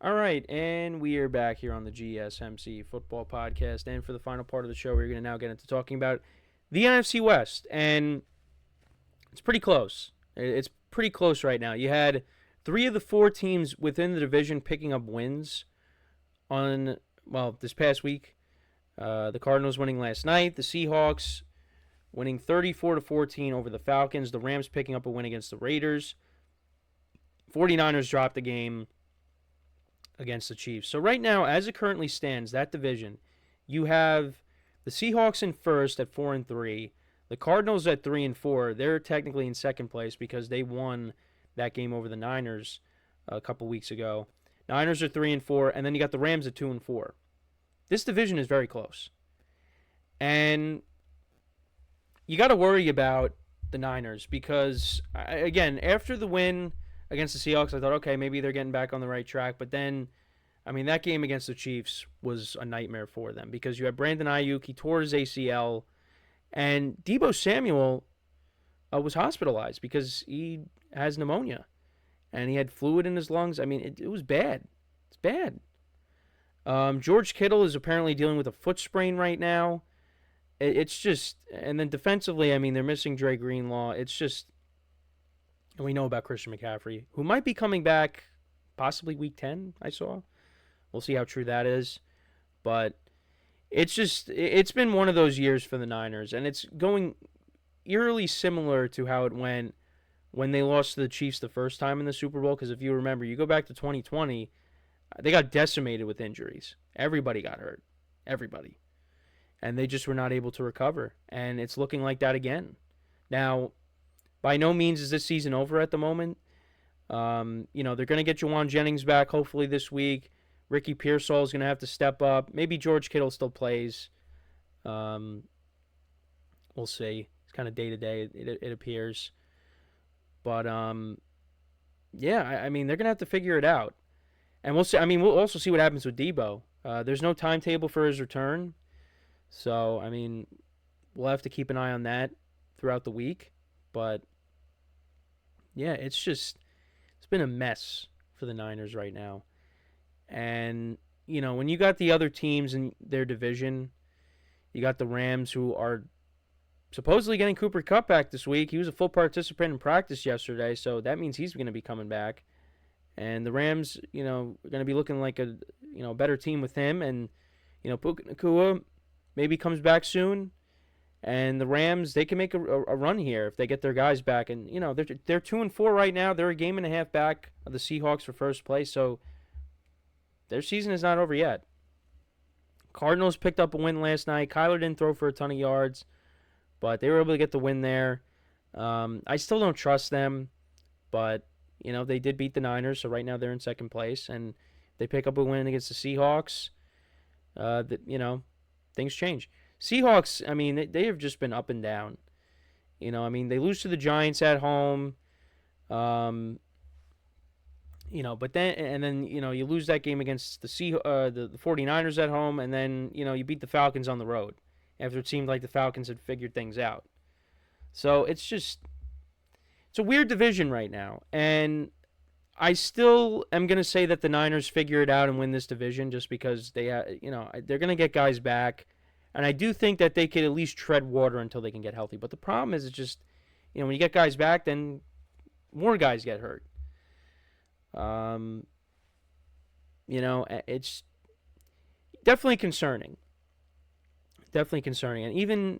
All right, and we are back here on the GSMC Football Podcast. And for the final part of the show, we're going to now get into talking about the NFC West. And it's pretty close. It's pretty close right now. You had 3 of the 4 teams within the division picking up wins this past week. The Cardinals winning last night. The Seahawks winning 34-14 over the Falcons. The Rams picking up a win against the Raiders. 49ers dropped the game against the Chiefs. So right now, as it currently stands, that division, you have the Seahawks in first at 4-3, the Cardinals at 3-4. They're technically in second place because they won that game over the Niners a couple weeks ago. Niners are 3-4, and then you got the Rams at 2-4. This division is very close, and you got to worry about the Niners because, again, after the win against the Seahawks, I thought, okay, maybe they're getting back on the right track. But then, that game against the Chiefs was a nightmare for them because you had Brandon Ayuk, he tore his ACL, and Deebo Samuel was hospitalized because he has pneumonia, and he had fluid in his lungs. It was bad. It's bad. George Kittle is apparently dealing with a foot sprain right now. It's just, and then defensively, they're missing Dre Greenlaw. It's just, and we know about Christian McCaffrey, who might be coming back possibly week 10, I saw. We'll see how true that is. But it's been one of those years for the Niners, and it's going eerily similar to how it went when they lost to the Chiefs the first time in the Super Bowl. Because if you remember, you go back to 2020, they got decimated with injuries. Everybody got hurt. Everybody. And they just were not able to recover. And it's looking like that again. Now, by no means is this season over at the moment. They're going to get Juwan Jennings back hopefully this week. Ricky Pearsall is going to have to step up. Maybe George Kittle still plays. We'll see. It's kind of day-to-day, it appears. But, they're going to have to figure it out. And we'll see. We'll also see what happens with Deebo. There's no timetable for his return. So, we'll have to keep an eye on that throughout the week. But, yeah, it's been a mess for the Niners right now. And, when you got the other teams in their division, you got the Rams who are supposedly getting Cooper Kupp back this week. He was a full participant in practice yesterday, so that means he's going to be coming back. And the Rams, are going to be looking like a better team with him. And, Puka Nacua maybe comes back soon. And the Rams, they can make a run here if they get their guys back. And, they're 2-4 right now. They're a game and a half back of the Seahawks for first place. So their season is not over yet. Cardinals picked up a win last night. Kyler didn't throw for a ton of yards, but they were able to get the win there. I still don't trust them, but, they did beat the Niners. So right now they're in second place. And they pick up a win against the Seahawks. Things change. Seahawks, they have just been up and down. They lose to the Giants at home. But then you lose that game against the 49ers at home, and then, you beat the Falcons on the road after it seemed like the Falcons had figured things out. So it's a weird division right now, and I still am going to say that the Niners figure it out and win this division just because they're going to get guys back. And I do think that they could at least tread water until they can get healthy. But the problem is, it's just, when you get guys back, then more guys get hurt. It's definitely concerning. Definitely concerning. And even,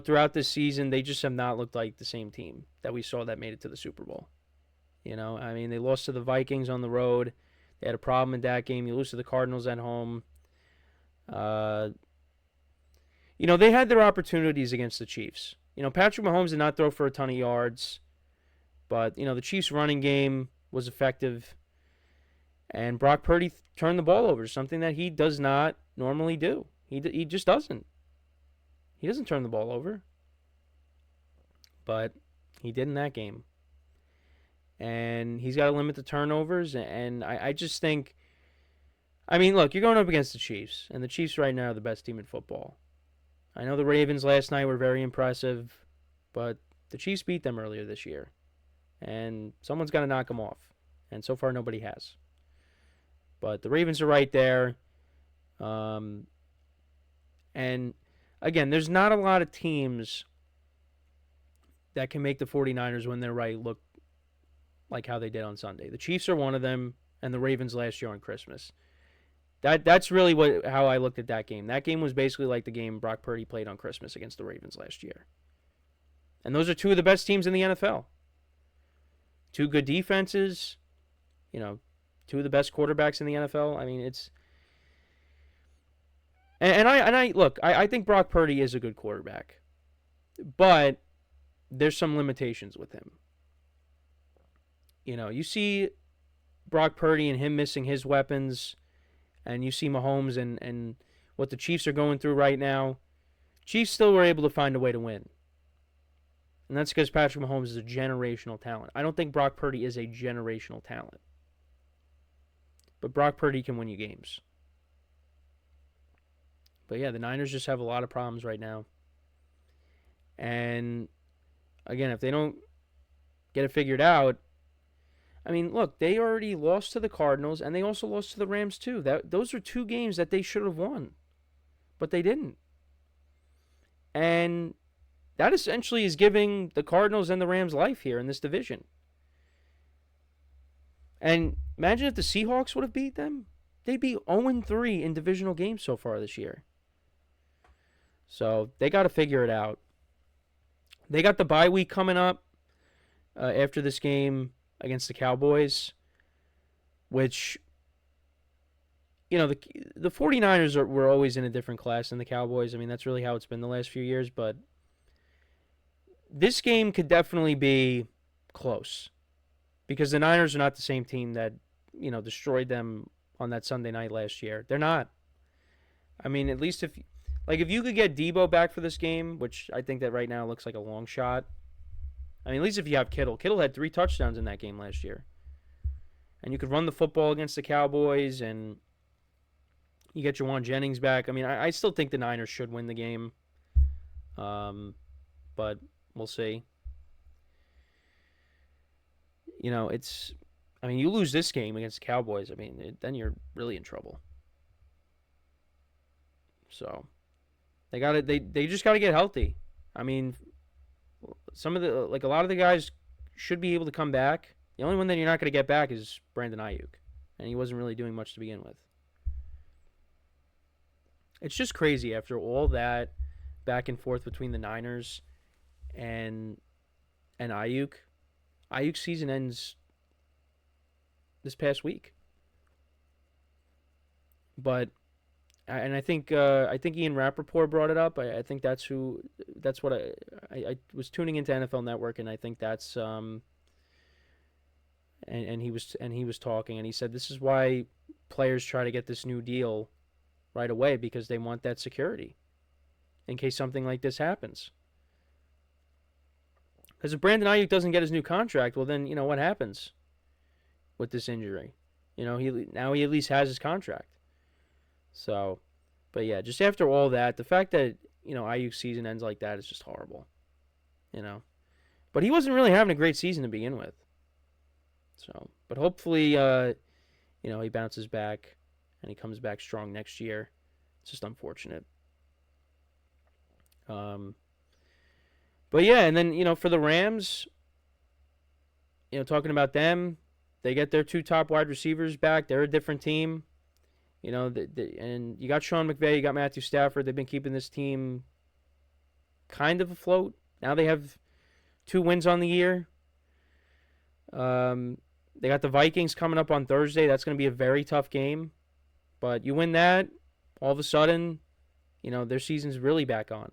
throughout this season, they just have not looked like the same team that we saw that made it to the Super Bowl. They lost to the Vikings on the road. They had a problem in that game. You lose to the Cardinals at home. They had their opportunities against the Chiefs. Patrick Mahomes did not throw for a ton of yards, but, the Chiefs' running game was effective, and Brock Purdy turned the ball over, something that he does not normally do. He just doesn't. He doesn't turn the ball over, but he did in that game. And he's got to limit the turnovers, and I just think, look, you're going up against the Chiefs, and the Chiefs right now are the best team in football. I know the Ravens last night were very impressive, but the Chiefs beat them earlier this year. And someone's got to knock them off. And so far, nobody has. But the Ravens are right there. And, again, there's not a lot of teams that can make the 49ers when they're right look like how they did on Sunday. The Chiefs are one of them, and the Ravens last year on Christmas. That's really how I looked at that game. That game was basically like the game Brock Purdy played on Christmas against the Ravens last year. And those are two of the best teams in the NFL. Two good defenses, two of the best quarterbacks in the NFL. I mean, it's... And I think Brock Purdy is a good quarterback. But there's some limitations with him. You see Brock Purdy and him missing his weapons, and you see Mahomes and what the Chiefs are going through right now. Chiefs still were able to find a way to win. And that's because Patrick Mahomes is a generational talent. I don't think Brock Purdy is a generational talent. But Brock Purdy can win you games. But yeah, the Niners just have a lot of problems right now. And again, if they don't get it figured out, I mean, look, they already lost to the Cardinals, and they also lost to the Rams too. Those are two games that they should have won, but they didn't. And that essentially is giving the Cardinals and the Rams life here in this division. And imagine if the Seahawks would have beat them. They'd be 0-3 in divisional games so far this year. So they got to figure it out. They got the bye week coming up after this game against the Cowboys, which, the 49ers were always in a different class than the Cowboys. I mean, that's really how it's been the last few years, but this game could definitely be close because the Niners are not the same team that, destroyed them on that Sunday night last year. They're not. I mean, at least if you could get Debo back for this game, which I think that right now looks like a long shot. I mean, at least if you have Kittle. Kittle had 3 touchdowns in that game last year. And you could run the football against the Cowboys, and you get Juwan Jennings back. I mean, I still think the Niners should win the game. But we'll see. You lose this game against the Cowboys, then you're really in trouble. So, they just got to get healthy. I mean, a lot of the guys should be able to come back. The only one that you're not going to get back is Brandon Ayuk, and he wasn't really doing much to begin with. It's just crazy after all that back and forth between the Niners and Ayuk. Ayuk's season ends this past week. But I think Ian Rappaport brought it up. I think that's what I was tuning into NFL Network, and I think that's and he was talking, and he said this is why players try to get this new deal right away, because they want that security in case something like this happens. Because if Brandon Ayuk doesn't get his new contract, well then what happens with this injury? He at least has his contract. So, but yeah, just after all that, the fact that, Ayuk's season ends like that is just horrible. But he wasn't really having a great season to begin with. So, but hopefully, he bounces back and he comes back strong next year. It's just unfortunate. But yeah, and then, for the Rams, talking about them, they get their 2 top wide receivers back. They're a different team. And you got Sean McVay, you got Matthew Stafford. They've been keeping this team kind of afloat. Now they have 2 wins on the year. They got the Vikings coming up on Thursday. That's going to be a very tough game. But you win that, all of a sudden, their season's really back on.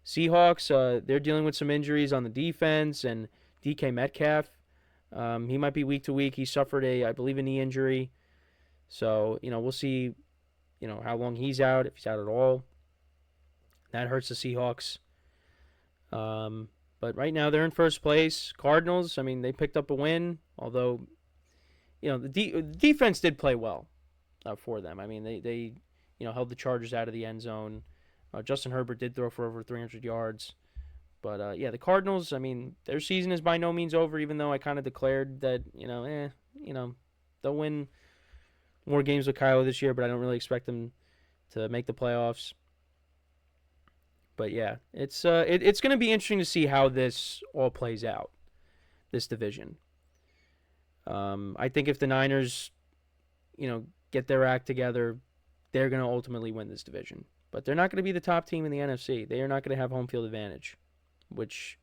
Seahawks, they're dealing with some injuries on the defense, and D.K.Metcalf, he might be week to week. He suffered I believe, a knee injury. So, we'll see, how long he's out, if he's out at all. That hurts the Seahawks. But right now they're in first place. Cardinals, they picked up a win, although, the defense did play well for them. They held the Chargers out of the end zone. Justin Herbert did throw for over 300 yards. But, the Cardinals, their season is by no means over, even though I kind of declared that, they'll win more games with Kyler this year, but I don't really expect them to make the playoffs. But yeah, it's going to be interesting to see how this all plays out, this division. I think if the Niners, get their act together, they're going to ultimately win this division. But they're not going to be the top team in the NFC. They are not going to have home field advantage, which,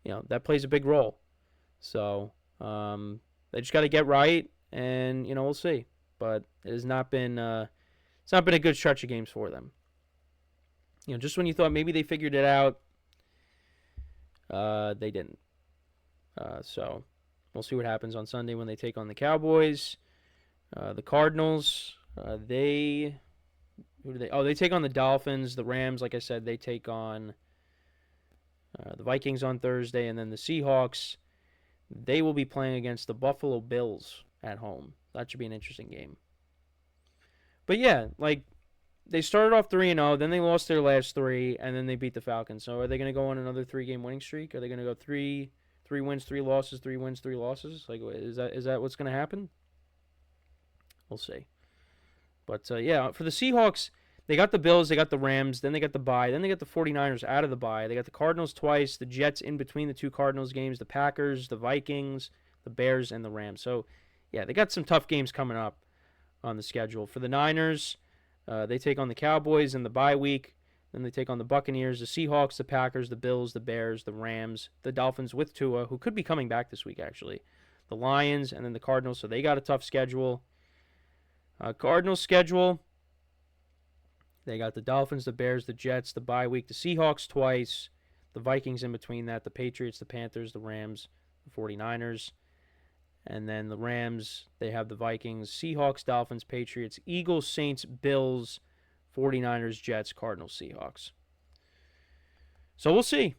that plays a big role. So they just got to get right, and we'll see. But it has not been it's not been a good stretch of games for them. Just when you thought maybe they figured it out, they didn't. So we'll see what happens on Sunday when they take on the Cowboys. The Cardinals, they take on the Dolphins. The Rams, like I said, they take on the Vikings on Thursday. And then the Seahawks, they will be playing against the Buffalo Bills at home. That should be an interesting game. But yeah, they started off 3-0, then they lost their last 3, and then they beat the Falcons. So are they going to go on another 3-game winning streak? Are they going to go 3 wins, 3 losses, 3 wins, 3 losses? Is that what's going to happen? We'll see. But yeah, for the Seahawks, they got the Bills, they got the Rams, then they got the bye, then they got the 49ers out of the bye. They got the Cardinals twice, the Jets in between the 2 Cardinals games, the Packers, the Vikings, the Bears, and the Rams. So yeah, they got some tough games coming up on the schedule. For the Niners, they take on the Cowboys in the bye week. Then they take on the Buccaneers, the Seahawks, the Packers, the Bills, the Bears, the Rams, the Dolphins with Tua, who could be coming back this week, actually. The Lions, and then the Cardinals. So they got a tough schedule. Cardinals schedule, they got the Dolphins, the Bears, the Jets, the bye week, the Seahawks twice, the Vikings in between that, the Patriots, the Panthers, the Rams, the 49ers. And then the Rams, they have the Vikings, Seahawks, Dolphins, Patriots, Eagles, Saints, Bills, 49ers, Jets, Cardinals, Seahawks. So we'll see.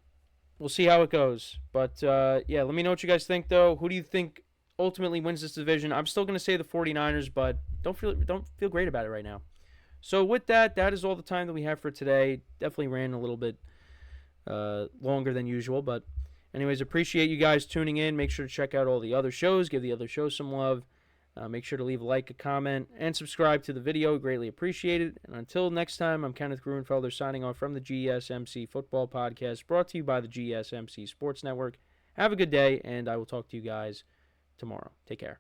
We'll see how it goes. But, yeah, let me know what you guys think, though. Who do you think ultimately wins this division? I'm still going to say the 49ers, but don't feel great about it right now. So with that is all the time that we have for today. Definitely ran a little bit longer than usual, but anyways, appreciate you guys tuning in. Make sure to check out all the other shows. Give the other shows some love. Make sure to leave a like, a comment, and subscribe to the video. Greatly appreciated. And until next time, I'm Kenneth Gruenfelder signing off from the GSMC Football Podcast, brought to you by the GSMC Sports Network. Have a good day, and I will talk to you guys tomorrow. Take care.